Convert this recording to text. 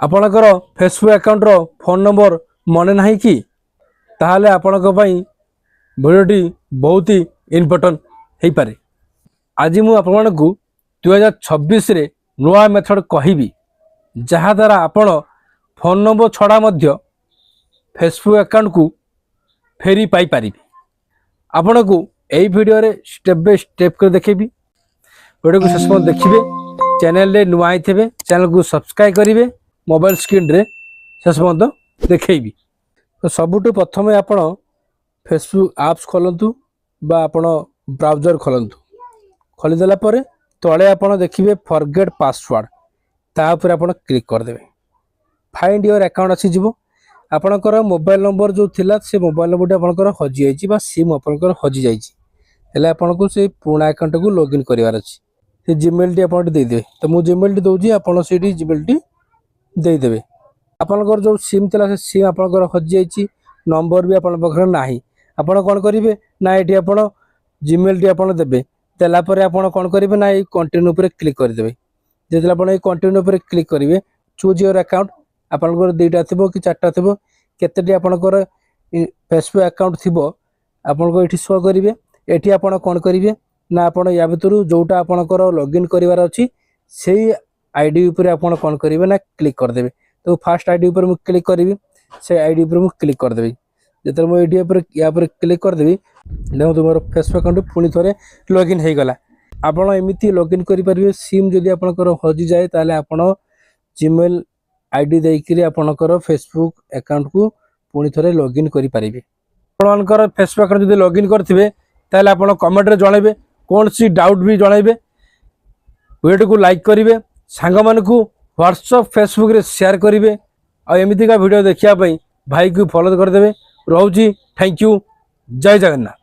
आपणकर Facebook account रो phone number मन ना कि ताहले आपणक पई भिडियोटी बहुत ही इम्पोर्टेंट हो पारे। आज मु आपको 2026 रे नुआ मेथड कहबी जहाँ द्वारा आपण फोन नंबर छड़ा मध्य फेसबुक अकाउंट को फेरी पाई पारि। आपण को यही वीडियो रे स्टेप बाय स्टेप कर देखेबी। वीडियो को शेष पर्यंत देखिए। चैनल रे नुआ आइथिबे चैनल को सब्सक्राइब करिवे। मोबाइल स्क्रीन रे शेष पर्यंत देखेबी। तो सबुठु प्रथम आपण फेसबुक एप्स खोलंतु बा आपण ब्राउजर खोलंतु। खोलीदेला पर तले आपण देखिए फॉरगेट पासवर्ड तापर आपण क्लिक कर देबे। फाइंड योर अकाउंट आसी जिवो। आपणकर मोबाइल नंबर जो थिला से मोबाइल नंबर आपणकर हजि जाइछि बा सिम आपणकर हजि जाइछि हेले आपनको से पुराना अकाउंट को लॉगिन करिवार अछि। से जीमेल टी आपण दे देबे। तो मु जीमेल टी दोउछि आपण सेठी जीमेल टी दे देबे। आपणकर जो सिम थिला से सिम आपणकर हजि जाइछि नंबर भी आपण बखर नाही। आपण कोन करिवे ना एठी आपण जीमेल टी आपण देबे। देला पर आपण कोन करिवे ना ए कंटिन्यू ऊपर क्लिक कर देबे। जेतला आपण ए कंटिन्यू ऊपर क्लिक करिवे चूज योर अकाउंट आपनकर दुईटा थिबो कि चारटा थिबो केतेटी आपनकर फेसबुक अकाउंट थिबो आपनको एठी शो करिवे। एठी आपण कोन करिवे ना आपण या भितरु जोटा आपनकर लॉगिन करिवार अछि सेही आईडी ऊपर आपण कोन करिवे ना क्लिक कर देबे। तो फर्स्ट आईडी ऊपर मु क्लिक करिवि से आईडी ऊपर मु क्लिक कर देबे। जेतले मु एठी ऊपर या ऊपर क्लिक कर देबी देखो तुमरो फेसबुक अकाउंट पुनी थरे लॉगिन हे गला। आपण एमिति लॉगिन करि परिवे। सिम जदि आपनकर हजि जाय ताले आपण जीमेल आईडी देकरी आपनकर फेसबुक अकाउंट को पुनी थरे लॉगिन करि परिबे। आपनकर फेसबुक अकाउंट जदि लॉगिन करथिबे ताले आपण कमेंट रे जणाइबे। कोन सी डाउट भी जणाइबे। वीडियो को लाइक करिवे। सांग मानकु व्हाट्सएप फेसबुक रे शेयर करिवे। आ एमिति का वीडियो देखिया पई भाई को फॉलो कर देबे। रहउची थैंक यू। जय जगन्नाथ।